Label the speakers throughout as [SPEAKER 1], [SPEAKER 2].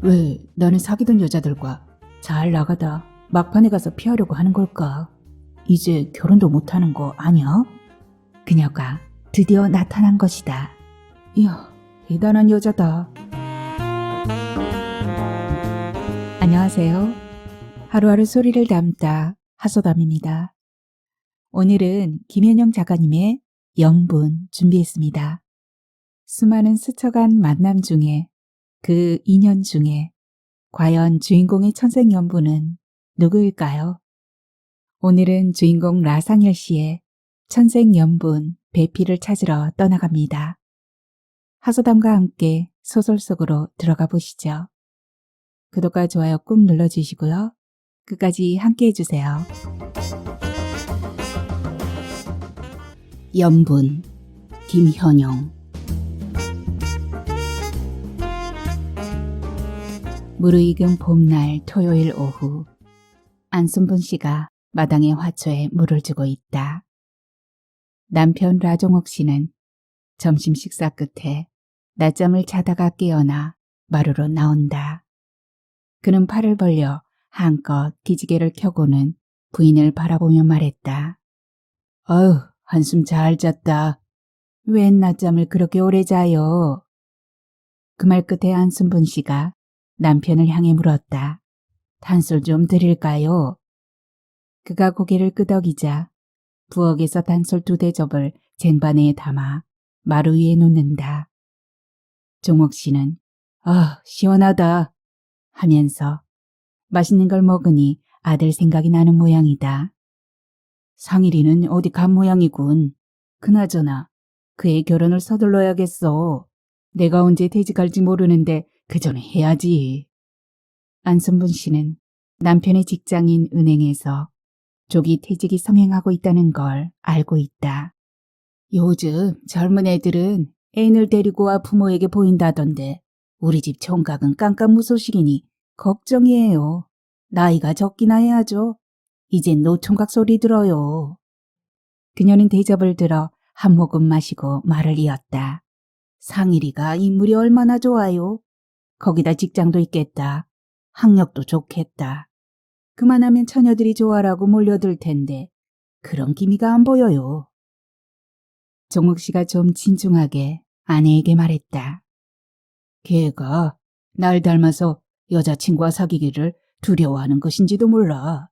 [SPEAKER 1] 왜 나는 사귀던 여자들과 잘 나가다 막판에 가서 피하려고 하는 걸까? 이제 결혼도 못하는 거 아니야? 그녀가 드디어 나타난 것이다. 이야, 대단한 여자다. 안녕하세요. 하루하루 소리를 담다 하소담입니다. 오늘은 김현영 작가님의 영분 준비했습니다. 수많은 스쳐간 만남 중에 그 인연 중에 과연 주인공의 천생연분은 누구일까요? 오늘은 주인공 라상열 씨의 천생연분 배필을 찾으러 떠나갑니다. 하소담과 함께 소설 속으로 들어가 보시죠. 구독과 좋아요 꾹 눌러주시고요. 끝까지 함께 해주세요. 연분 김현영. 무르익은 봄날 토요일 오후, 안순분 씨가 마당의 화초에 물을 주고 있다. 남편 라종옥 씨는 점심 식사 끝에 낮잠을 자다가 깨어나 마루로 나온다. 그는 팔을 벌려 한껏 기지개를 켜고는 부인을 바라보며 말했다. 어휴, 한숨 잘 잤다. 웬 낮잠을 그렇게 오래 자요? 그 말 끝에 안순분 씨가 남편을 향해 물었다. 단술 좀 드릴까요? 그가 고개를 끄덕이자 부엌에서 단술 2대접을 쟁반에 담아 마루 위에 놓는다. 종옥 씨는 시원하다 하면서 맛있는 걸 먹으니 아들 생각이 나는 모양이다. 상일이는 어디 간 모양이군. 그나저나 그의 결혼을 서둘러야겠어. 내가 언제 퇴직할지 모르는데 그 전에 해야지. 안순분 씨는 남편의 직장인 은행에서 조기 퇴직이 성행하고 있다는 걸 알고 있다. 요즘 젊은 애들은 애인을 데리고 와 부모에게 보인다던데 우리 집 총각은 깜깜무소식이니 걱정이에요. 나이가 적기나 해야죠. 이젠 노총각 소리 들어요. 그녀는 대접을 들어 한 모금 마시고 말을 이었다. 상일이가 인물이 얼마나 좋아요. 거기다 직장도 있겠다. 학력도 좋겠다. 그만하면 처녀들이 좋아라고 몰려들 텐데 그런 기미가 안 보여요. 종옥 씨가 좀 진중하게 아내에게 말했다. 걔가 날 닮아서 여자친구와 사귀기를 두려워하는 것인지도 몰라.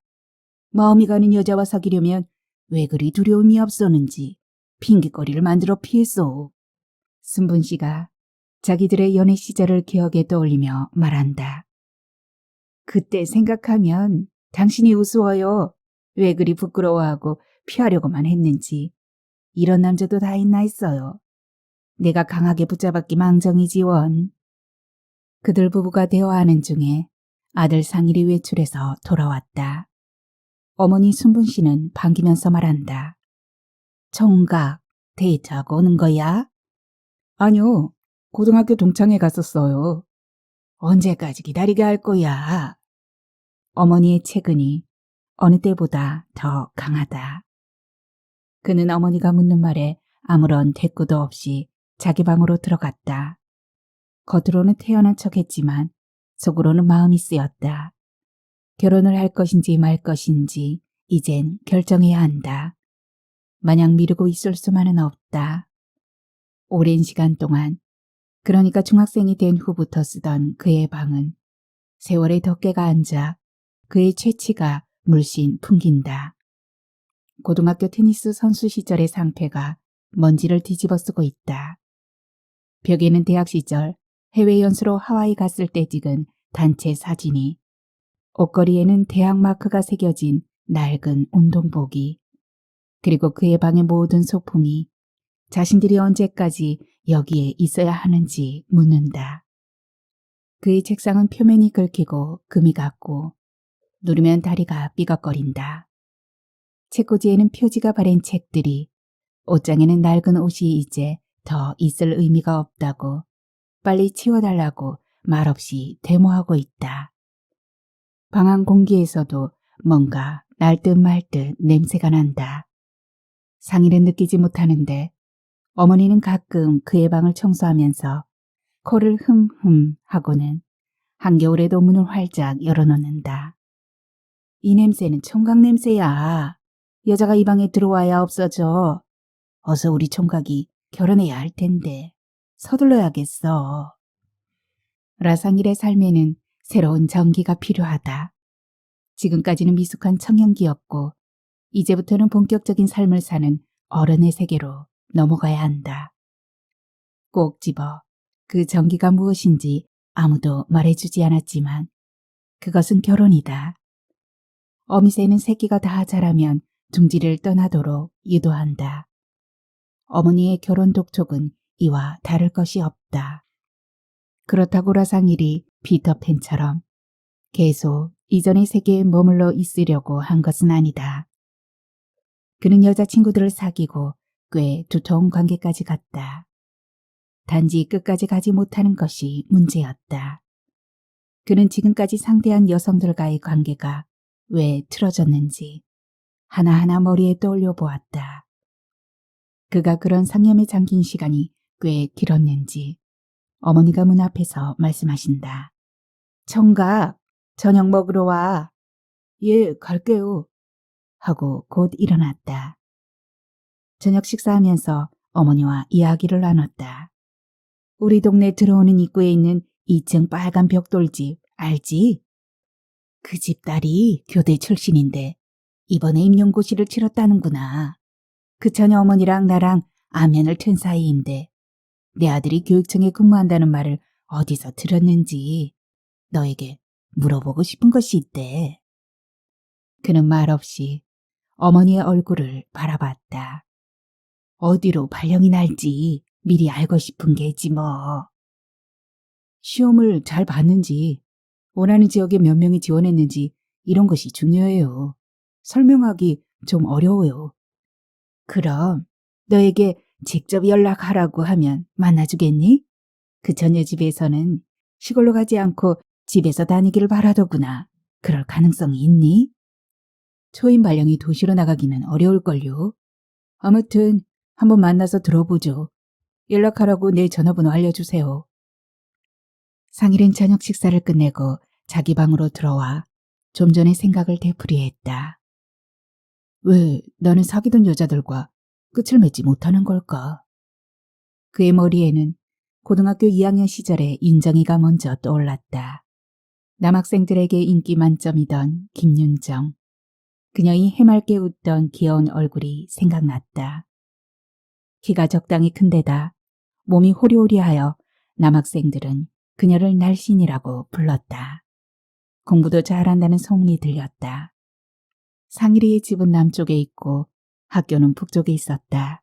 [SPEAKER 1] 마음이 가는 여자와 사귀려면 왜 그리 두려움이 앞서는지 핑계거리를 만들어 피했어. 순분 씨가 자기들의 연애 시절을 기억에 떠올리며 말한다. 그때 생각하면 당신이 우스워요. 왜 그리 부끄러워하고 피하려고만 했는지. 이런 남자도 다 있나 했어요. 내가 강하게 붙잡았기 망정이지 원. 그들 부부가 대화하는 중에 아들 상일이 외출해서 돌아왔다. 어머니 순분 씨는 반기면서 말한다. 총각, 데이트하고 오는 거야? 아니요. 고등학교 동창회 갔었어요. 언제까지 기다리게 할 거야? 어머니의 체근이 어느 때보다 더 강하다. 그는 어머니가 묻는 말에 아무런 대꾸도 없이 자기 방으로 들어갔다. 겉으로는 태연한 척했지만 속으로는 마음이 쓰였다. 결혼을 할 것인지 말 것인지 이젠 결정해야 한다. 마냥 미루고 있을 수만은 없다. 오랜 시간 동안, 그러니까 중학생이 된 후부터 쓰던 그의 방은 세월의 덮개가 앉아 그의 채취가 물씬 풍긴다. 고등학교 테니스 선수 시절의 상패가 먼지를 뒤집어 쓰고 있다. 벽에는 대학 시절 해외 연수로 하와이 갔을 때 찍은 단체 사진이, 옷걸이에는 대학 마크가 새겨진 낡은 운동복이, 그리고 그의 방의 모든 소품이 자신들이 언제까지 여기에 있어야 하는지 묻는다. 그의 책상은 표면이 긁히고 금이 갔고 누르면 다리가 삐걱거린다. 책꽂이에는 표지가 바랜 책들이, 옷장에는 낡은 옷이 이제 더 있을 의미가 없다고 빨리 치워달라고 말없이 데모하고 있다. 방 안 공기에서도 뭔가 날듯 말듯 냄새가 난다. 상일은 느끼지 못하는데 어머니는 가끔 그의 방을 청소하면서 코를 흠흠 하고는 한겨울에도 문을 활짝 열어놓는다. 이 냄새는 총각 냄새야. 여자가 이 방에 들어와야 없어져. 어서 우리 총각이 결혼해야 할 텐데 서둘러야겠어. 라상일의 삶에는 새로운 전기가 필요하다. 지금까지는 미숙한 청년기였고 이제부터는 본격적인 삶을 사는 어른의 세계로 넘어가야 한다. 꼭 집어 그 전기가 무엇인지 아무도 말해주지 않았지만 그것은 결혼이다. 어미새는 새끼가 다 자라면 둥지를 떠나도록 유도한다. 어머니의 결혼 독촉은 이와 다를 것이 없다. 그렇다고 라상일이 피터팬처럼 계속 이전의 세계에 머물러 있으려고 한 것은 아니다. 그는 여자친구들을 사귀고 꽤 두터운 관계까지 갔다. 단지 끝까지 가지 못하는 것이 문제였다. 그는 지금까지 상대한 여성들과의 관계가 왜 틀어졌는지 하나하나 머리에 떠올려 보았다. 그가 그런 상념에 잠긴 시간이 꽤 길었는지 어머니가 문 앞에서 말씀하신다. 청각, 저녁 먹으러 와. 예, 갈게요. 하고 곧 일어났다. 저녁 식사하면서 어머니와 이야기를 나눴다. 우리 동네 들어오는 입구에 있는 2층 빨간 벽돌집 알지? 그 집 딸이 교대 출신인데 이번에 임용고시를 치렀다는구나. 그 처녀 어머니랑 나랑 안면을 튼 사이인데 내 아들이 교육청에 근무한다는 말을 어디서 들었는지 너에게 물어보고 싶은 것이 있대. 그는 말없이 어머니의 얼굴을 바라봤다. 어디로 발령이 날지 미리 알고 싶은 게지 뭐. 시험을 잘 봤는지 원하는 지역에 몇 명이 지원했는지 이런 것이 중요해요. 설명하기 좀 어려워요. 그럼 너에게 직접 연락하라고 하면 만나주겠니? 그 처녀 집에서는 시골로 가지 않고 집에서 다니기를 바라더구나. 그럴 가능성이 있니? 초임 발령이 도시로 나가기는 어려울걸요. 아무튼 한번 만나서 들어보죠. 연락하라고 내 전화번호 알려주세요. 상일은 저녁 식사를 끝내고 자기 방으로 들어와 좀 전에 생각을 되풀이했다. 왜 나는 사귀던 여자들과 끝을 맺지 못하는 걸까? 그의 머리에는 고등학교 2학년 시절의 윤정이가 먼저 떠올랐다. 남학생들에게 인기 만점이던 김윤정. 그녀의 해맑게 웃던 귀여운 얼굴이 생각났다. 키가 적당히 큰데다 몸이 호리호리하여 남학생들은 그녀를 날씬이라고 불렀다. 공부도 잘한다는 소문이 들렸다. 상일이의 집은 남쪽에 있고 학교는 북쪽에 있었다.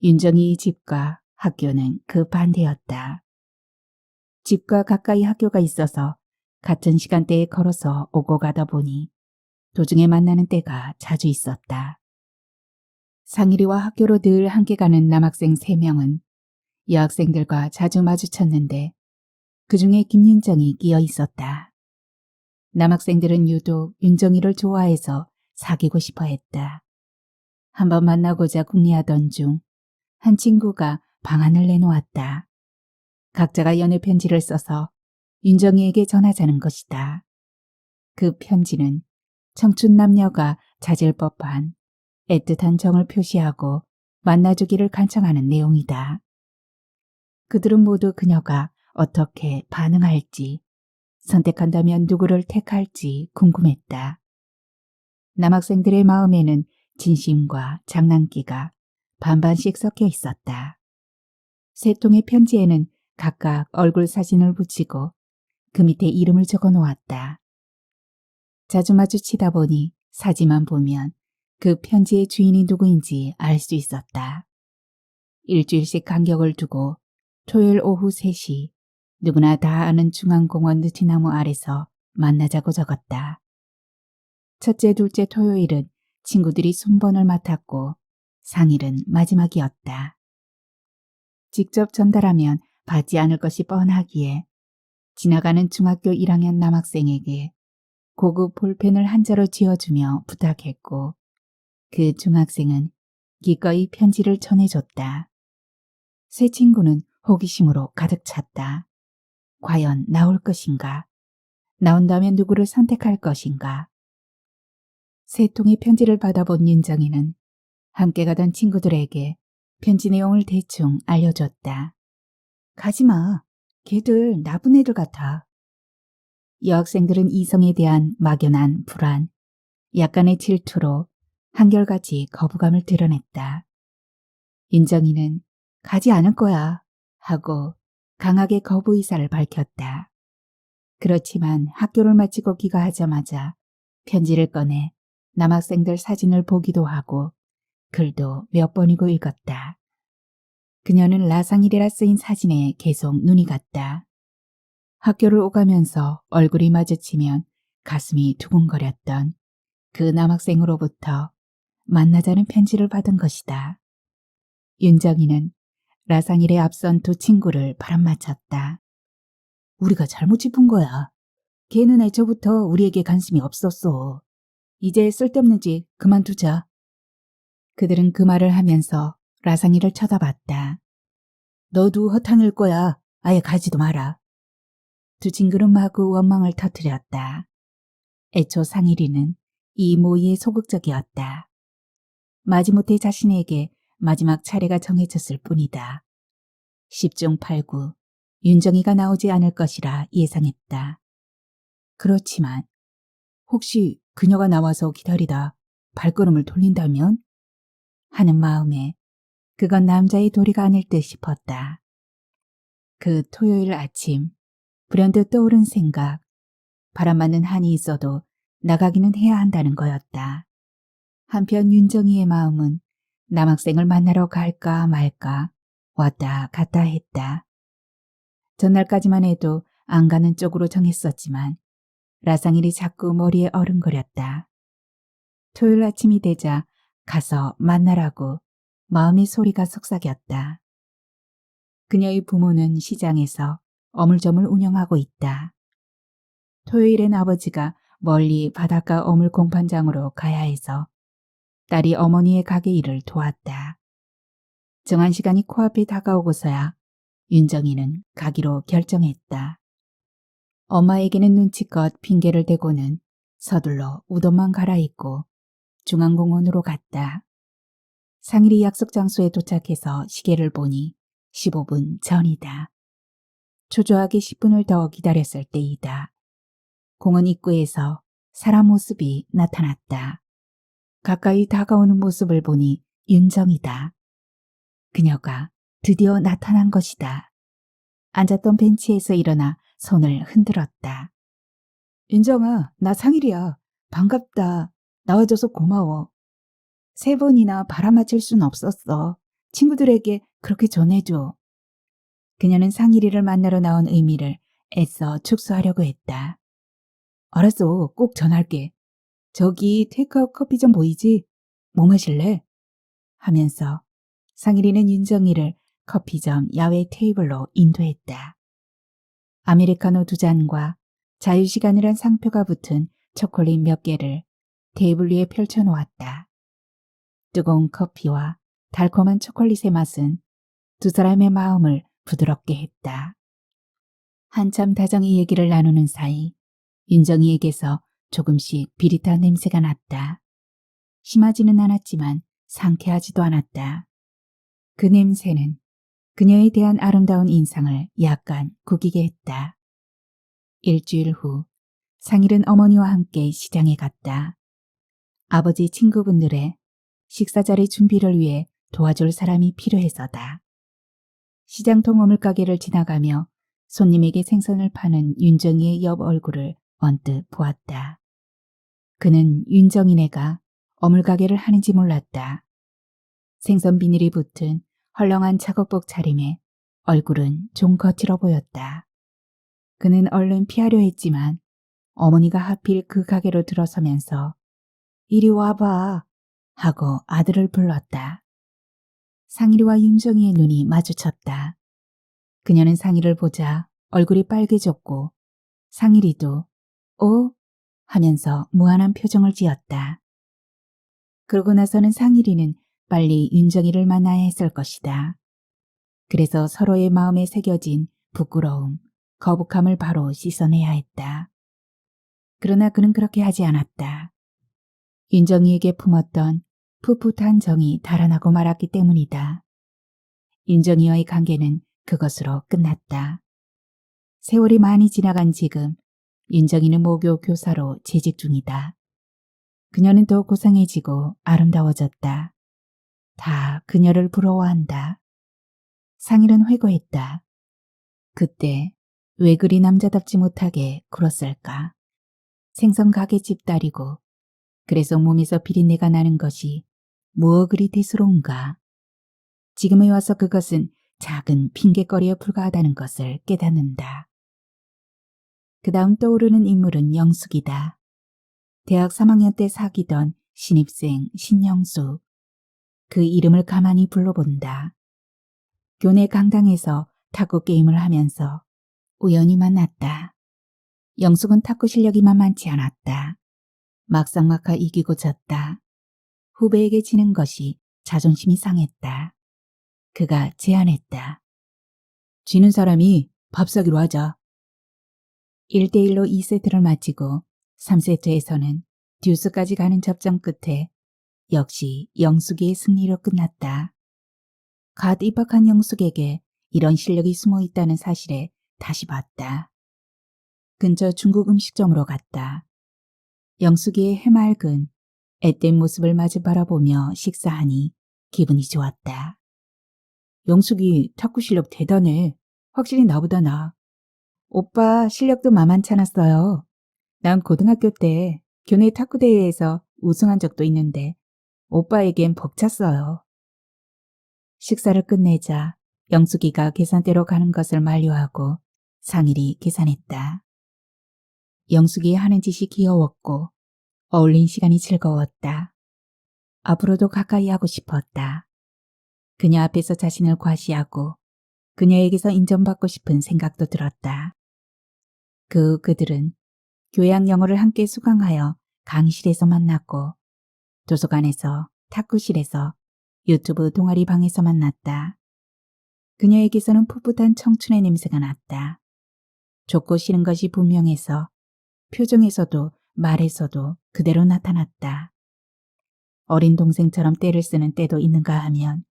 [SPEAKER 1] 윤정이의 집과 학교는 그 반대였다. 집과 가까이 학교가 있어서 같은 시간대에 걸어서 오고 가다 보니 도중에 만나는 때가 자주 있었다. 상일이와 학교로 늘 함께 가는 남학생 3명은 여학생들과 자주 마주쳤는데 그중에 김윤정이 끼어 있었다. 남학생들은 유독 윤정이를 좋아해서 사귀고 싶어 했다. 한번 만나고자 궁리하던 중 한 친구가 방안을 내놓았다. 각자가 연애 편지를 써서 윤정이에게 전하자는 것이다. 그 편지는 청춘 남녀가 찾을 법한 애틋한 정을 표시하고 만나주기를 간청하는 내용이다. 그들은 모두 그녀가 어떻게 반응할지, 선택한다면 누구를 택할지 궁금했다. 남학생들의 마음에는 진심과 장난기가 반반씩 섞여 있었다. 3통의 편지에는 각각 얼굴 사진을 붙이고 그 밑에 이름을 적어 놓았다. 자주 마주치다 보니 사진만 보면 그 편지의 주인이 누구인지 알 수 있었다. 일주일씩 간격을 두고 토요일 오후 3시 누구나 다 아는 중앙공원 느티나무 아래서 만나자고 적었다. 첫째, 둘째 토요일은 친구들이 순번을 맡았고 상일은 마지막이었다. 직접 전달하면 받지 않을 것이 뻔하기에 지나가는 중학교 1학년 남학생에게 고급 볼펜을 한 자루 쥐어주며 부탁했고 그 중학생은 기꺼이 편지를 전해줬다. 새 친구는 호기심으로 가득 찼다. 과연 나올 것인가? 나온다면 누구를 선택할 것인가? 세 통의 편지를 받아본 윤정이는 함께 가던 친구들에게 편지 내용을 대충 알려줬다. 가지마. 걔들 나쁜 애들 같아. 여학생들은 이성에 대한 막연한 불안, 약간의 질투로 한결같이 거부감을 드러냈다. 윤정이는 가지 않을 거야 하고 강하게 거부 의사를 밝혔다. 그렇지만 학교를 마치고 귀가하자마자 편지를 꺼내 남학생들 사진을 보기도 하고 글도 몇 번이고 읽었다. 그녀는 라상일이라 쓰인 사진에 계속 눈이 갔다. 학교를 오가면서 얼굴이 마주치면 가슴이 두근거렸던 그 남학생으로부터 만나자는 편지를 받은 것이다. 윤정이는 라상일에 앞선 두 친구를 바람맞혔다. 우리가 잘못 짚은 거야. 걔는 애초부터 우리에게 관심이 없었어. 이제 쓸데없는 짓 그만두자. 그들은 그 말을 하면서 라상일을 쳐다봤다. 너도 허탕일 거야. 아예 가지도 마라. 두 친구는 마구 원망을 터뜨렸다. 애초 상일이는 이 모의에 소극적이었다. 마지못해 자신에게 마지막 차례가 정해졌을 뿐이다. 10중 8구 윤정이가 나오지 않을 것이라 예상했다. 그렇지만 혹시 그녀가 나와서 기다리다 발걸음을 돌린다면? 하는 마음에 그건 남자의 도리가 아닐 듯 싶었다. 그 토요일 아침 불현듯 떠오른 생각, 바람 맞는 한이 있어도 나가기는 해야 한다는 거였다. 한편 윤정이의 마음은 남학생을 만나러 갈까 말까 왔다 갔다 했다. 전날까지만 해도 안 가는 쪽으로 정했었지만 라상일이 자꾸 머리에 어른거렸다. 토요일 아침이 되자 가서 만나라고 마음의 소리가 속삭였다. 그녀의 부모는 시장에서 어물점을 운영하고 있다. 토요일엔 아버지가 멀리 바닷가 어물 공판장으로 가야 해서 딸이 어머니의 가게 일을 도왔다. 정한 시간이 코앞에 다가오고서야 윤정이는 가기로 결정했다. 엄마에게는 눈치껏 핑계를 대고는 서둘러 우돈만 갈아입고 중앙공원으로 갔다. 상일이 약속 장소에 도착해서 시계를 보니 15분 전이다. 초조하게 10분을 더 기다렸을 때이다. 공원 입구에서 사람 모습이 나타났다. 가까이 다가오는 모습을 보니 윤정이다. 그녀가 드디어 나타난 것이다. 앉았던 벤치에서 일어나 손을 흔들었다. 윤정아, 나 상일이야. 반갑다. 나와줘서 고마워. 3번이나 바람맞힐 순 없었어. 친구들에게 그렇게 전해줘. 그녀는 상일이를 만나러 나온 의미를 애써 축소하려고 했다. 알았어, 꼭 전할게. 저기 테이크아웃 커피점 보이지? 뭐 마실래? 하면서 상일이는 윤정이를 커피점 야외 테이블로 인도했다. 아메리카노 2잔과 자유시간이란 상표가 붙은 초콜릿 몇 개를 테이블 위에 펼쳐놓았다. 뜨거운 커피와 달콤한 초콜릿의 맛은 두 사람의 마음을 부드럽게 했다. 한참 다정히 얘기를 나누는 사이 윤정이에게서 조금씩 비릿한 냄새가 났다. 심하지는 않았지만 상쾌하지도 않았다. 그 냄새는 그녀에 대한 아름다운 인상을 약간 구기게 했다. 일주일 후 상일은 어머니와 함께 시장에 갔다. 아버지 친구분들의 식사자리 준비를 위해 도와줄 사람이 필요해서다. 시장 통어물 가게를 지나가며 손님에게 생선을 파는 윤정이의 옆 얼굴을 언뜻 보았다. 그는 윤정이네가 어물 가게를 하는지 몰랐다. 생선 비닐이 붙은 헐렁한 작업복 차림에 얼굴은 좀 거칠어 보였다. 그는 얼른 피하려 했지만 어머니가 하필 그 가게로 들어서면서 이리 와봐 하고 아들을 불렀다. 상일이와 윤정이의 눈이 마주쳤다. 그녀는 상일을 보자 얼굴이 빨개졌고 상일이도 어? 하면서 무한한 표정을 지었다. 그러고 나서는 상일이는 빨리 윤정이를 만나야 했을 것이다. 그래서 서로의 마음에 새겨진 부끄러움, 거북함을 바로 씻어내야 했다. 그러나 그는 그렇게 하지 않았다. 윤정이에게 품었던 풋풋한 정이 달아나고 말았기 때문이다. 윤정이와의 관계는 그것으로 끝났다. 세월이 많이 지나간 지금 윤정이는 모교 교사로 재직 중이다. 그녀는 더 고상해지고 아름다워졌다. 다 그녀를 부러워한다. 상일은 회고했다. 그때 왜 그리 남자답지 못하게 굴었을까? 생선 가게집 딸이고 그래서 몸에서 비린내가 나는 것이 무엇 그리 대수로운가? 지금에 와서 그것은 작은 핑계거리에 불과하다는 것을 깨닫는다. 그 다음 떠오르는 인물은 영숙이다. 대학 3학년 때 사귀던 신입생 신영수. 그 이름을 가만히 불러본다. 교내 강당에서 탁구 게임을 하면서 우연히 만났다. 영숙은 탁구 실력이 만만치 않았다. 막상막하 이기고 졌다. 후배에게 지는 것이 자존심이 상했다. 그가 제안했다. 지는 사람이 밥 사기로 하자. 1대1로 2세트를 마치고 3세트에서는 듀스까지 가는 접전 끝에 역시 영숙이의 승리로 끝났다. 갓 입학한 영숙에게 이런 실력이 숨어 있다는 사실에 다시 봤다. 근처 중국 음식점으로 갔다. 영숙이의 해맑은 앳된 모습을 마주 바라보며 식사하니 기분이 좋았다. 영숙이 탁구 실력 대단해. 확실히 나보다 나아. 오빠 실력도 만만치 않았어요. 난 고등학교 때 교내 탁구 대회에서 우승한 적도 있는데 오빠에겐 벅찼어요. 식사를 끝내자 영숙이가 계산대로 가는 것을 만류하고 상일이 계산했다. 영숙이 하는 짓이 귀여웠고 어울린 시간이 즐거웠다. 앞으로도 가까이 하고 싶었다. 그녀 앞에서 자신을 과시하고 그녀에게서 인정받고 싶은 생각도 들었다. 그들은 교양 영어를 함께 수강하여 강의실에서 만났고 도서관에서 탁구실에서 유튜브 동아리 방에서 만났다. 그녀에게서는 풋풋한 청춘의 냄새가 났다. 좋고 싫은 것이 분명해서 표정에서도 말에서도 그대로 나타났다. 어린 동생처럼 떼를 쓰는 때도 있는가 하면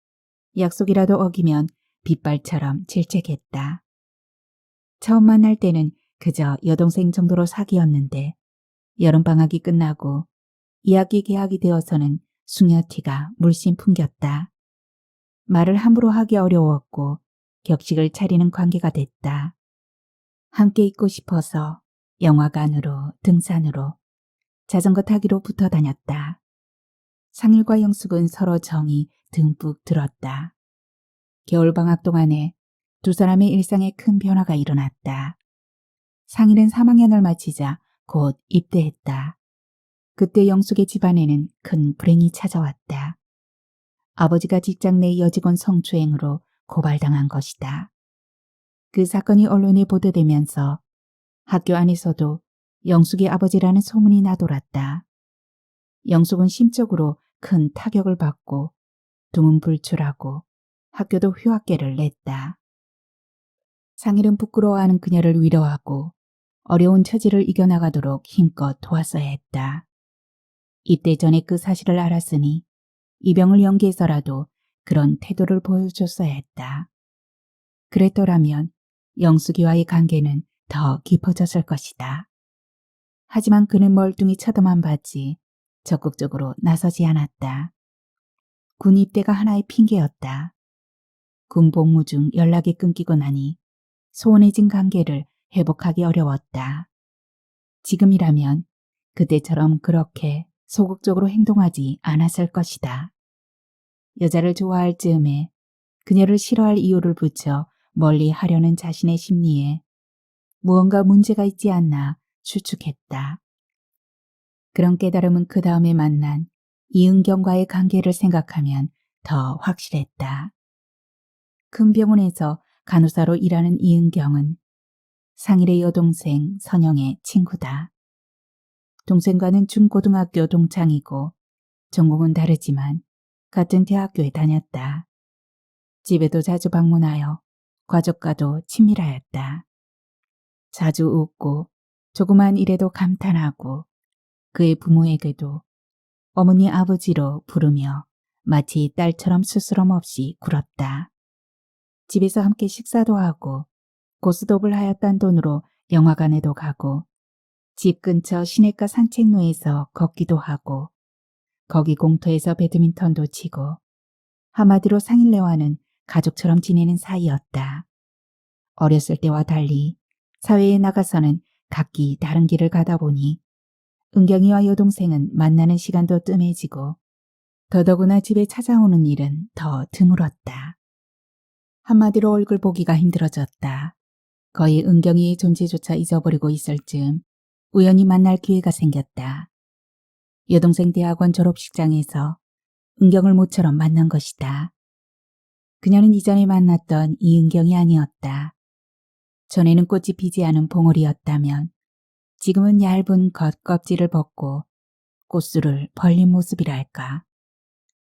[SPEAKER 1] 약속이라도 어기면 빗발처럼 질책했다. 처음 만날 때는 그저 여동생 정도로 사귀었는데 여름방학이 끝나고 2학기 개학이 되어서는 수녀티가 물씬 풍겼다. 말을 함부로 하기 어려웠고 격식을 차리는 관계가 됐다. 함께 있고 싶어서 영화관으로 등산으로 자전거 타기로 붙어 다녔다. 상일과 영숙은 서로 정이 듬뿍 들었다. 겨울방학 동안에 두 사람의 일상에 큰 변화가 일어났다. 상일은 3학년을 마치자 곧 입대했다. 그때 영숙의 집안에는 큰 불행이 찾아왔다. 아버지가 직장 내 여직원 성추행으로 고발당한 것이다. 그 사건이 언론에 보도되면서 학교 안에서도 영숙의 아버지라는 소문이 나돌았다. 영숙은 심적으로 큰 타격을 받고 두문불출하고 학교도 휴학계를 냈다. 상일은 부끄러워하는 그녀를 위로하고 어려운 처지를 이겨나가도록 힘껏 도왔어야 했다. 입대 전에 그 사실을 알았으니 이병을 연기해서라도 그런 태도를 보여줬어야 했다. 그랬더라면 영숙이와의 관계는 더 깊어졌을 것이다. 하지만 그는 멀뚱히 쳐다만 봤지 적극적으로 나서지 않았다. 군 입대가 하나의 핑계였다. 군 복무 중 연락이 끊기고 나니 소원해진 관계를 회복하기 어려웠다. 지금이라면 그때처럼 그렇게 소극적으로 행동하지 않았을 것이다. 여자를 좋아할 즈음에 그녀를 싫어할 이유를 붙여 멀리 하려는 자신의 심리에 무언가 문제가 있지 않나 추측했다. 그런 깨달음은 그 다음에 만난 이은경과의 관계를 생각하면 더 확실했다. 큰 병원에서 간호사로 일하는 이은경은 상일의 여동생 선영의 친구다. 동생과는 중고등학교 동창이고 전공은 다르지만 같은 대학교에 다녔다. 집에도 자주 방문하여 가족과도 친밀하였다. 자주 웃고 조그만 일에도 감탄하고 그의 부모에게도 어머니 아버지로 부르며 마치 딸처럼 스스럼 없이 굴었다. 집에서 함께 식사도 하고 고스톱을 하였단 돈으로 영화관에도 가고 집 근처 시내가 산책로에서 걷기도 하고 거기 공터에서 배드민턴도 치고 한마디로 상일레와는 가족처럼 지내는 사이였다. 어렸을 때와 달리 사회에 나가서는 각기 다른 길을 가다 보니 은경이와 여동생은 만나는 시간도 뜸해지고 더더구나 집에 찾아오는 일은 더 드물었다. 한마디로 얼굴 보기가 힘들어졌다. 거의 은경이의 존재조차 잊어버리고 있을 즈음 우연히 만날 기회가 생겼다. 여동생 대학원 졸업식장에서 은경을 모처럼 만난 것이다. 그녀는 이전에 만났던 이은경이 아니었다. 전에는 꽃이 피지 않은 봉오리였다면 지금은 얇은 겉껍질을 벗고 꽃술을 벌린 모습이랄까.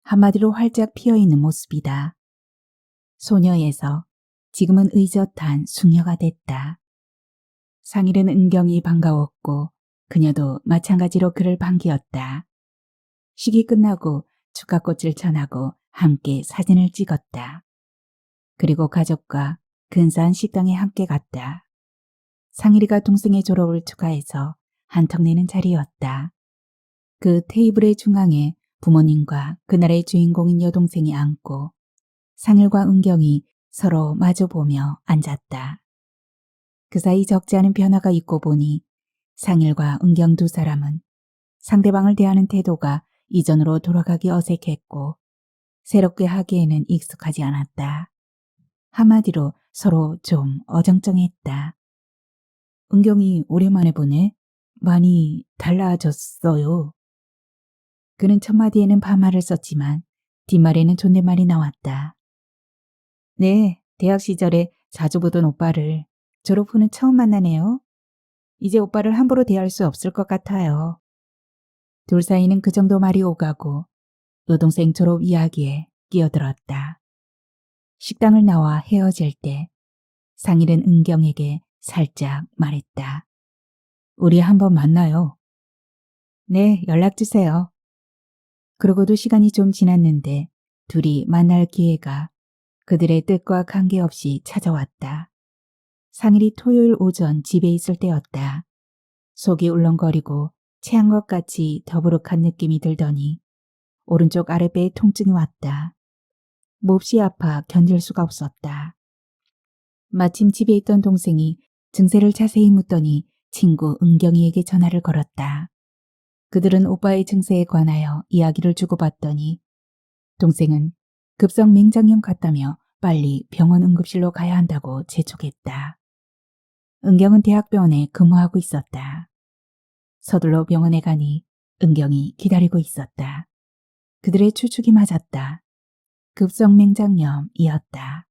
[SPEAKER 1] 한마디로 활짝 피어있는 모습이다. 소녀에서 지금은 의젓한 숙녀가 됐다. 상일은 은경이 반가웠고 그녀도 마찬가지로 그를 반기었다. 식이 끝나고 축하꽃을 전하고 함께 사진을 찍었다. 그리고 가족과 근사한 식당에 함께 갔다. 상일이가 동생의 졸업을 축하해서 한턱 내는 자리였다. 그 테이블의 중앙에 부모님과 그날의 주인공인 여동생이 앉고 상일과 은경이 서로 마주보며 앉았다. 그 사이 적지 않은 변화가 있고 보니 상일과 은경 두 사람은 상대방을 대하는 태도가 이전으로 돌아가기 어색했고 새롭게 하기에는 익숙하지 않았다. 한마디로 서로 좀 어정쩡했다. 은경이 오랜만에 보네. 많이 달라졌어요. 그는 첫마디에는 반말을 썼지만 뒷말에는 존댓말이 나왔다. 네, 대학 시절에 자주 보던 오빠를 졸업 후는 처음 만나네요. 이제 오빠를 함부로 대할 수 없을 것 같아요. 둘 사이는 그 정도 말이 오가고 여동생 졸업 이야기에 끼어들었다. 식당을 나와 헤어질 때 상일은 은경에게 살짝 말했다. 우리 한번 만나요. 네, 연락 주세요. 그러고도 시간이 좀 지났는데 둘이 만날 기회가 그들의 뜻과 관계없이 찾아왔다. 상일이 토요일 오전 집에 있을 때였다. 속이 울렁거리고 체한 것 같이 더부룩한 느낌이 들더니 오른쪽 아랫배에 통증이 왔다. 몹시 아파 견딜 수가 없었다. 마침 집에 있던 동생이 증세를 자세히 묻더니 친구 은경이에게 전화를 걸었다. 그들은 오빠의 증세에 관하여 이야기를 주고받더니 동생은 급성 맹장염 같다며 빨리 병원 응급실로 가야 한다고 재촉했다. 은경은 대학병원에 근무하고 있었다. 서둘러 병원에 가니 은경이 기다리고 있었다. 그들의 추측이 맞았다. 급성 맹장염이었다.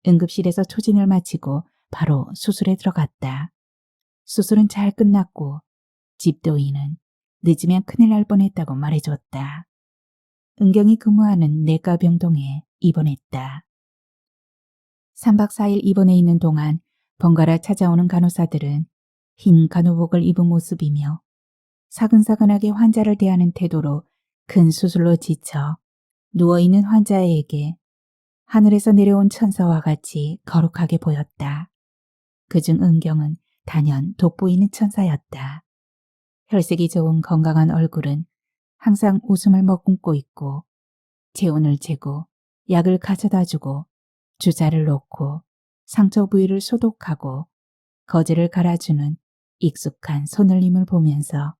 [SPEAKER 1] 응급실에서 초진을 마치고 바로 수술에 들어갔다. 수술은 잘 끝났고 집도인은 늦으면 큰일 날 뻔했다고 말해줬다. 은경이 근무하는 내과병동에 입원했다. 3박 4일 입원해 있는 동안 번갈아 찾아오는 간호사들은 흰 간호복을 입은 모습이며 사근사근하게 환자를 대하는 태도로 큰 수술로 지쳐 누워있는 환자에게 하늘에서 내려온 천사와 같이 거룩하게 보였다. 그중 은경은 단연 돋보이는 천사였다. 혈색이 좋은 건강한 얼굴은 항상 웃음을 머금고 있고 체온을 재고 약을 가져다주고 주사를 놓고 상처 부위를 소독하고 거즈를 갈아주는 익숙한 손놀림을 보면서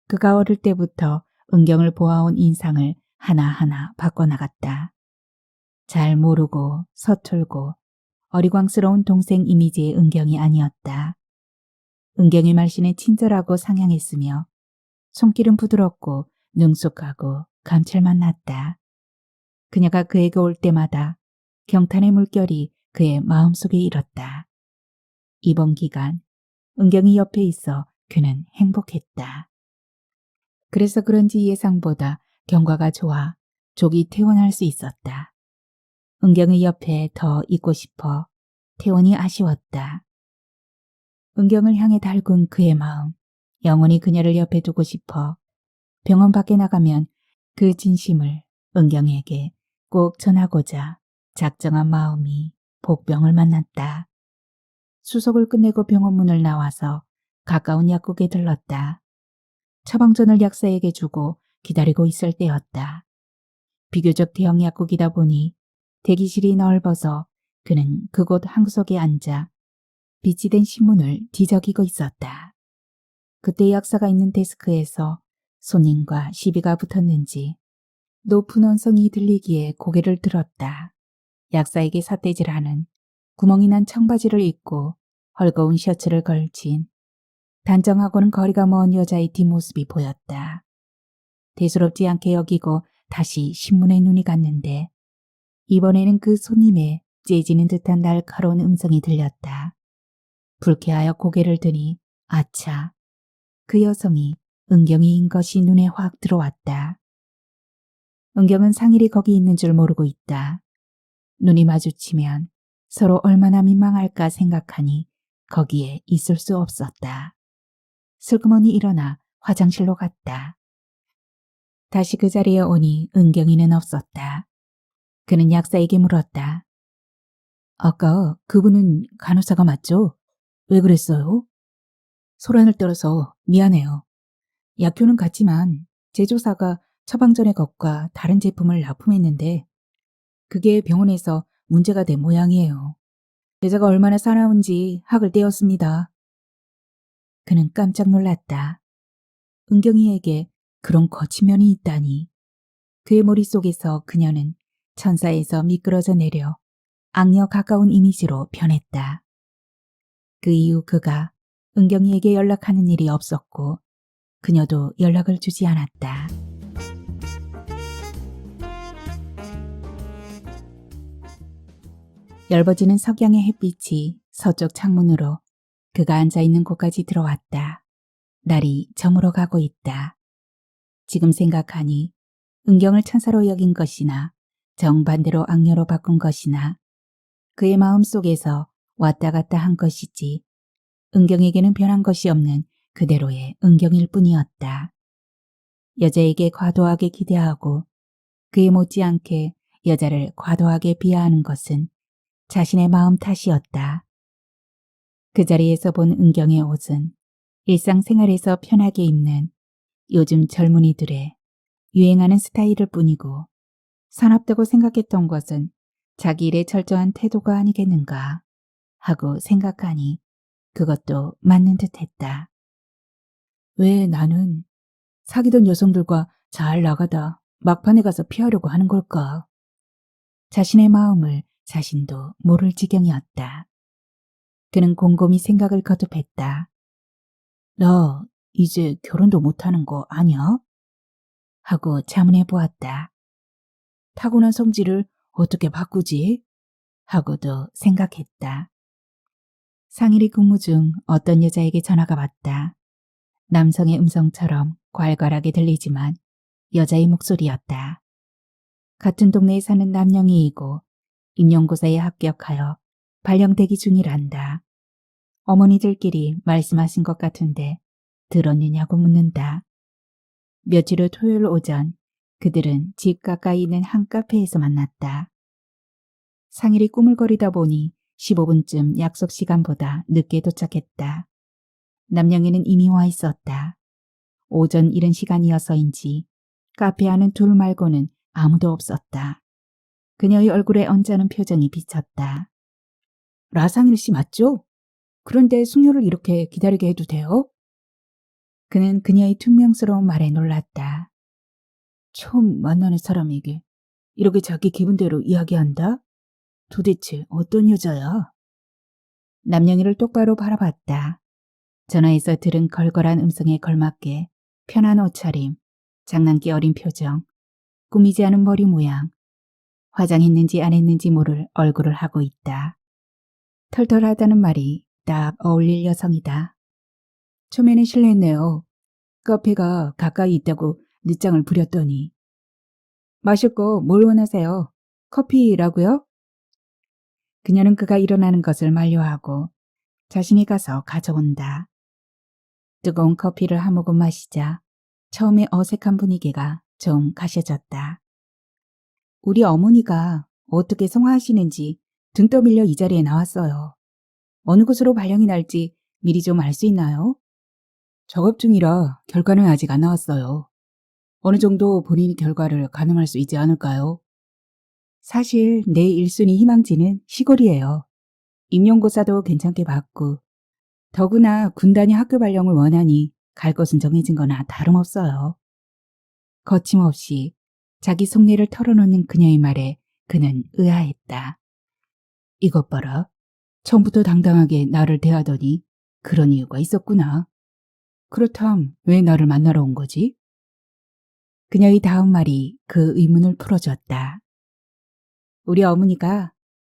[SPEAKER 1] 그가 어릴 때부터 은경을 보아온 인상을 하나하나 바꿔나갔다. 잘 모르고 서툴고 어리광스러운 동생 이미지의 은경이 아니었다. 은경의 말씨는 친절하고 상냥했으며 손길은 부드럽고 능숙하고 감칠맛 났다. 그녀가 그에게 올 때마다 경탄의 물결이 그의 마음속에 일었다. 이번 기간 은경이 옆에 있어 그는 행복했다. 그래서 그런지 예상보다 경과가 좋아 조기 퇴원할 수 있었다. 은경의 옆에 더 있고 싶어 퇴원이 아쉬웠다. 은경을 향해 달군 그의 마음. 영원히 그녀를 옆에 두고 싶어 병원 밖에 나가면 그 진심을 은경에게 꼭 전하고자 작정한 마음이 복병을 만났다. 수속을 끝내고 병원 문을 나와서 가까운 약국에 들렀다. 처방전을 약사에게 주고 기다리고 있을 때였다. 비교적 대형 약국이다 보니 대기실이 넓어서 그는 그곳 한 구석에 앉아 빛이 된 신문을 뒤적이고 있었다. 그때 약사가 있는 데스크에서 손님과 시비가 붙었는지 높은 언성이 들리기에 고개를 들었다. 약사에게 삿대질하는 구멍이 난 청바지를 입고 헐거운 셔츠를 걸친 단정하고는 거리가 먼 여자의 뒷모습이 보였다. 대수롭지 않게 여기고 다시 신문에 눈이 갔는데 이번에는 그 손님의 째지는 듯한 날카로운 음성이 들렸다. 불쾌하여 고개를 드니 아차, 그 여성이 은경이인 것이 눈에 확 들어왔다. 은경은 상일이 거기 있는 줄 모르고 있다. 눈이 마주치면 서로 얼마나 민망할까 생각하니 거기에 있을 수 없었다. 슬그머니 일어나 화장실로 갔다. 다시 그 자리에 오니 은경이는 없었다. 그는 약사에게 물었다. 아까 그분은 간호사가 맞죠? 왜 그랬어요? 소란을 떨어서 미안해요. 약효는 같지만 제조사가 처방전의 것과 다른 제품을 납품했는데 그게 병원에서 문제가 된 모양이에요. 여자가 얼마나 사나운지 학을 떼었습니다. 그는 깜짝 놀랐다. 은경이에게 그런 거친 면이 있다니. 그의 머릿속에서 그녀는 천사에서 미끄러져 내려 악녀 가까운 이미지로 변했다. 그 이후 그가 은경이에게 연락하는 일이 없었고 그녀도 연락을 주지 않았다. 엷어지는 석양의 햇빛이 서쪽 창문으로 그가 앉아있는 곳까지 들어왔다. 날이 저물어 가고 있다. 지금 생각하니 은경을 천사로 여긴 것이나 정반대로 악녀로 바꾼 것이나 그의 마음속에서 왔다 갔다 한 것이지 은경에게는 변한 것이 없는 그대로의 은경일 뿐이었다. 여자에게 과도하게 기대하고 그에 못지않게 여자를 과도하게 비하하는 것은 자신의 마음 탓이었다. 그 자리에서 본 은경의 옷은 일상생활에서 편하게 입는 요즘 젊은이들의 유행하는 스타일일 뿐이고 사납다고 생각했던 것은 자기 일에 철저한 태도가 아니겠는가 하고 생각하니 그것도 맞는 듯했다. 왜 나는 사귀던 여성들과 잘 나가다 막판에 가서 피하려고 하는 걸까? 자신의 마음을 자신도 모를 지경이었다. 그는 곰곰이 생각을 거듭했다. 나 이제 결혼도 못하는 거 아냐? 하고 자문해 보았다. 타고난 성질을 어떻게 바꾸지? 하고도 생각했다. 상일이 근무 중 어떤 여자에게 전화가 왔다. 남성의 음성처럼 괄괄하게 들리지만 여자의 목소리였다. 같은 동네에 사는 남녀이고 임용고사에 합격하여 발령대기 중이란다. 어머니들끼리 말씀하신 것 같은데 들었느냐고 묻는다. 며칠 후 토요일 오전 그들은 집 가까이 있는 한 카페에서 만났다. 상일이 꾸물거리다 보니 15분쯤 약속 시간보다 늦게 도착했다. 남영이는 이미 와 있었다. 오전 이른 시간이어서인지 카페 안은 둘 말고는 아무도 없었다. 그녀의 얼굴에 언짢은 표정이 비쳤다. 라상일 씨 맞죠? 그런데 숙녀를 이렇게 기다리게 해도 돼요? 그는 그녀의 퉁명스러운 말에 놀랐다. 처음 만나는 사람에게 이렇게 자기 기분대로 이야기한다? 도대체 어떤 여자야? 남영이를 똑바로 바라봤다. 전화에서 들은 걸걸한 음성에 걸맞게 편한 옷차림, 장난기 어린 표정, 꾸미지 않은 머리 모양, 화장했는지 안 했는지 모를 얼굴을 하고 있다. 털털하다는 말이 딱 어울릴 여성이다. 처음에는 실례했네요. 카페가 가까이 있다고 늦장을 부렸더니. 마실 거 뭘 원하세요? 커피라고요? 그녀는 그가 일어나는 것을 만류하고 자신이 가서 가져온다. 뜨거운 커피를 한 모금 마시자 처음에 어색한 분위기가 좀 가셔졌다. 우리 어머니가 어떻게 성화하시는지 등 떠밀려 이 자리에 나왔어요. 어느 곳으로 발령이 날지 미리 좀 알 수 있나요? 작업 중이라 결과는 아직 안 나왔어요. 어느 정도 본인이 결과를 가늠할 수 있지 않을까요? 사실 내 1순위 희망지는 시골이에요. 임용고사도 괜찮게 받고 더구나 군단이 학교 발령을 원하니 갈 곳은 정해진 거나 다름없어요. 거침없이 자기 속내를 털어놓는 그녀의 말에 그는 의아했다. 이것 봐라. 처음부터 당당하게 나를 대하더니 그런 이유가 있었구나. 그렇담 왜 나를 만나러 온 거지? 그녀의 다음 말이 그 의문을 풀어줬다. 우리 어머니가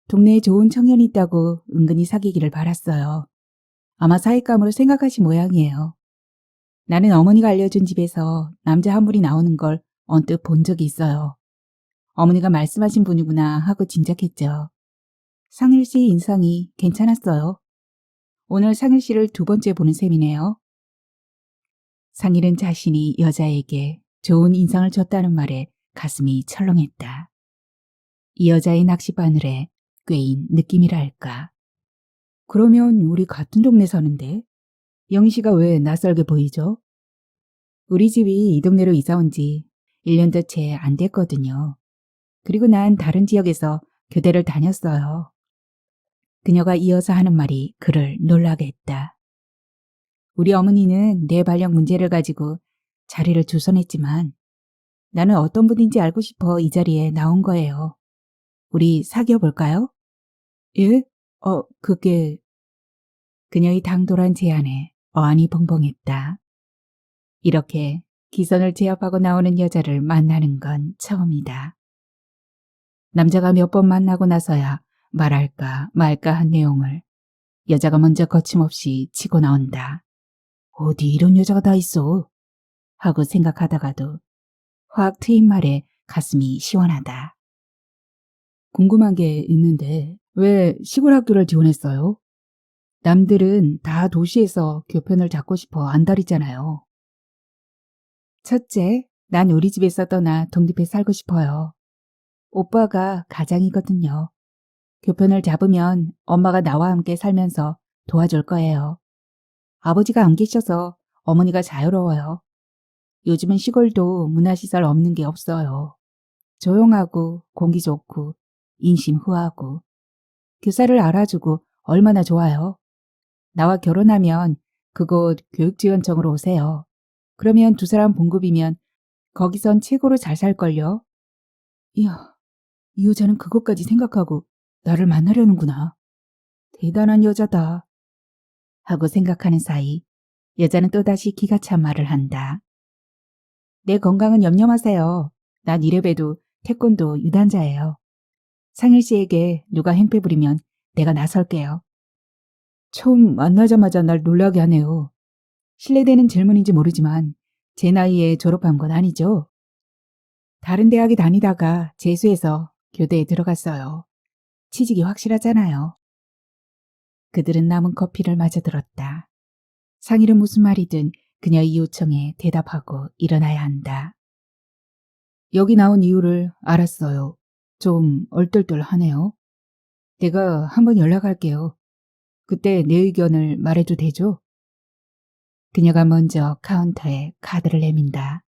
[SPEAKER 1] 동네에 좋은 청년이 있다고 은근히 사귀기를 바랐어요. 아마 사윗감으로 생각하신 모양이에요. 나는 어머니가 알려준 집에서 남자 한 분이 나오는 걸 언뜻 본 적이 있어요. 어머니가 말씀하신 분이구나 하고 짐작했죠. 상일 씨 인상이 괜찮았어요. 오늘 상일 씨를 두 번째 보는 셈이네요. 상일은 자신이 여자에게 좋은 인상을 줬다는 말에 가슴이 철렁했다. 이 여자의 낚싯바늘에 꿰인 느낌이라 할까. 그러면 우리 같은 동네 사는데 영희 씨가 왜 낯설게 보이죠? 우리 집이 이 동네로 이사 온 지 1년도 채 안 됐거든요. 그리고 난 다른 지역에서 교대를 다녔어요. 그녀가 이어서 하는 말이 그를 놀라게 했다. 우리 어머니는 내 발령 문제를 가지고 자리를 주선했지만 나는 어떤 분인지 알고 싶어 이 자리에 나온 거예요. 우리 사귀어 볼까요? 예? 그게... 그녀의 당돌한 제안에 어안이 벙벙했다. 이렇게 기선을 제압하고 나오는 여자를 만나는 건 처음이다. 남자가 몇 번 만나고 나서야 말할까 말까 한 내용을 여자가 먼저 거침없이 치고 나온다. 어디 이런 여자가 다 있어? 하고 생각하다가도 확 트인 말에 가슴이 시원하다. 궁금한 게 있는데 왜 시골 학교를 지원했어요? 남들은 다 도시에서 교편을 잡고 싶어 안달이잖아요. 첫째, 난 우리 집에서 떠나 독립해 살고 싶어요. 오빠가 가장이거든요. 교편을 잡으면 엄마가 나와 함께 살면서 도와줄 거예요. 아버지가 안 계셔서 어머니가 자유로워요. 요즘은 시골도 문화시설 없는 게 없어요. 조용하고 공기 좋고 인심 후하고 교사를 알아주고 얼마나 좋아요. 나와 결혼하면 그곳 교육지원청으로 오세요. 그러면 두 사람 봉급이면 거기선 최고로 잘 살걸요. 이야, 이 여자는 그것까지 생각하고 나를 만나려는구나. 대단한 여자다. 하고 생각하는 사이 여자는 또다시 기가 찬 말을 한다. 내 건강은 염려 마세요. 난 이래봬도 태권도 유단자예요. 상일 씨에게 누가 행패 부리면 내가 나설게요. 처음 만나자마자 날 놀라게 하네요. 실례되는 질문인지 모르지만 제 나이에 졸업한 건 아니죠? 다른 대학에 다니다가 재수해서 교대에 들어갔어요. 취직이 확실하잖아요. 그들은 남은 커피를 마저 들었다. 상일은 무슨 말이든 그녀의 요청에 대답하고 일어나야 한다. 여기 나온 이유를 알았어요. 좀 얼떨떨하네요. 내가 한번 연락할게요. 그때 내 의견을 말해도 되죠? 그녀가 먼저 카운터에 카드를 내민다.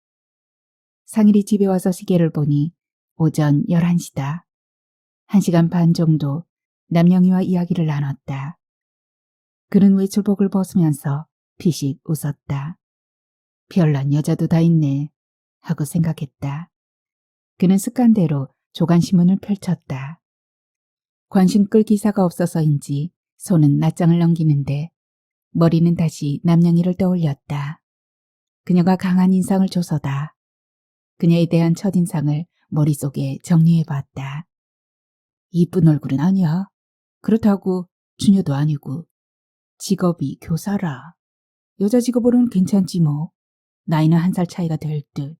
[SPEAKER 1] 상일이 집에 와서 시계를 보니 오전 11시다. 1시간 반 정도 남영희와 이야기를 나눴다. 그는 외출복을 벗으면서 피식 웃었다. 별난 여자도 다 있네 하고 생각했다. 그는 습관대로 조간신문을 펼쳤다. 관심 끌 기사가 없어서인지 손은 낱장을 넘기는데 머리는 다시 남영희를 떠올렸다. 그녀가 강한 인상을 줘서다. 그녀에 대한 첫인상을 머릿속에 정리해봤다. 이쁜 얼굴은 아니야. 그렇다고 주녀도 아니고 직업이 교사라. 여자 직업으로는 괜찮지 뭐. 나이는 1살 차이가 될 듯.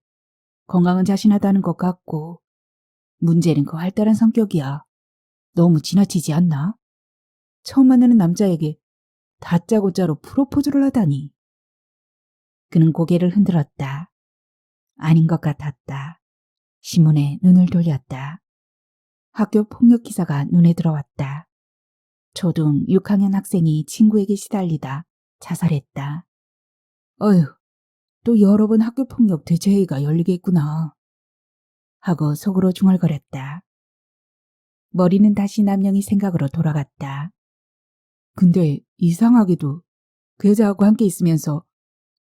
[SPEAKER 1] 건강은 자신하다는 것 같고 문제는 그 활달한 성격이야. 너무 지나치지 않나? 처음 만나는 남자에게 다짜고짜로 프로포즈를 하다니. 그는 고개를 흔들었다. 아닌 것 같았다. 신문에 눈을 돌렸다. 학교 폭력 기사가 눈에 들어왔다. 초등 6학년 학생이 친구에게 시달리다 자살했다. 어휴, 또 여러 번 학교 폭력 대체회의가 열리겠구나. 하고 속으로 중얼거렸다. 머리는 다시 남영이 생각으로 돌아갔다. 근데 이상하게도 그 여자하고 함께 있으면서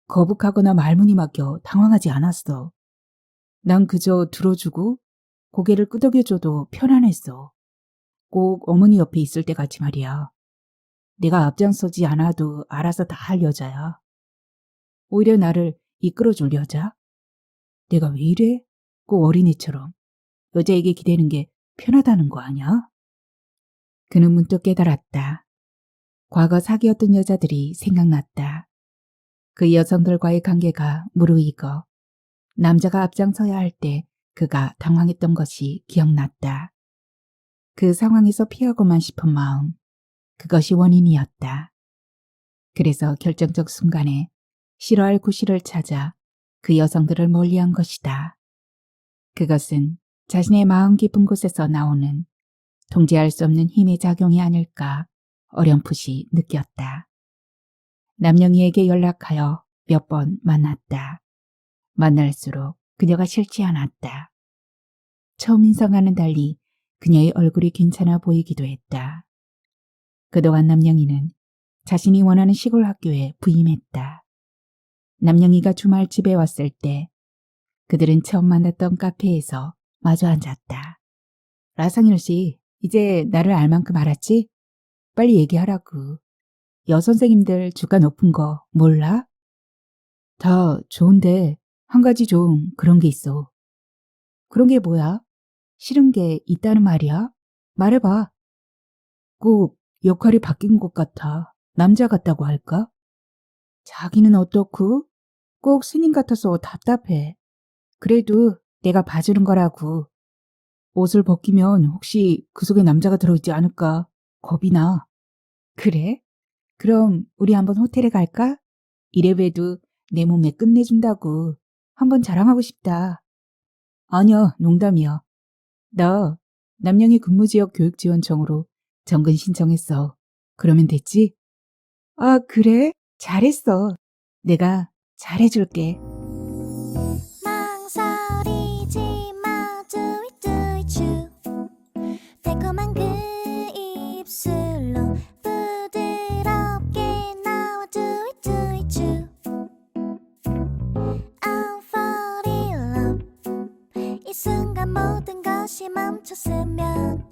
[SPEAKER 1] 거북하거나 말문이 막혀 당황하지 않았어. 난 그저 들어주고 고개를 끄덕여줘도 편안했어. 꼭 어머니 옆에 있을 때 같이 말이야. 내가 앞장서지 않아도 알아서 다 할 여자야. 오히려 나를 이끌어줄 여자? 내가 왜 이래? 꼭 어린애처럼 여자에게 기대는 게 편하다는 거 아니야? 그는 문득 깨달았다. 과거 사귀었던 여자들이 생각났다. 그 여성들과의 관계가 무르익어 남자가 앞장서야 할 때 그가 당황했던 것이 기억났다. 그 상황에서 피하고만 싶은 마음, 그것이 원인이었다. 그래서 결정적 순간에 싫어할 구실을 찾아 그 여성들을 멀리한 것이다. 그것은 자신의 마음 깊은 곳에서 나오는 통제할 수 없는 힘의 작용이 아닐까 어렴풋이 느꼈다. 남영희에게 연락하여 몇 번 만났다. 만날수록 그녀가 싫지 않았다. 처음 인상과는 달리 그녀의 얼굴이 괜찮아 보이기도 했다. 그동안 남영희는 자신이 원하는 시골 학교에 부임했다. 남영희가 주말 집에 왔을 때 그들은 처음 만났던 카페에서 마주 앉았다. 라상일 씨, 이제 나를 알 만큼 알았지? 빨리 얘기하라고. 여선생님들 주가 높은 거 몰라? 다 좋은데 한 가지 좀 그런 게 있어. 그런 게 뭐야? 싫은 게 있다는 말이야? 말해봐. 꼭 역할이 바뀐 것 같아. 남자 같다고 할까? 자기는 어떻고? 꼭 스님 같아서 답답해. 그래도 내가 봐주는 거라고. 옷을 벗기면 혹시 그 속에 남자가 들어있지 않을까? 겁이 나. 그래? 그럼 우리 한번 호텔에 갈까? 이래봬도 내 몸에 끝내준다고. 한번 자랑하고 싶다. 아니야, 농담이야. 나 남영희 근무지역 교육지원청으로 정근 신청했어. 그러면 됐지? 아, 그래? 잘했어. 내가 잘해줄게.
[SPEAKER 2] 망설이지 마 do it do it you 달콤한 그 입술로 부드럽게 나와 do it do it you I'm fall in love 이 순간 모든 것이 멈췄으면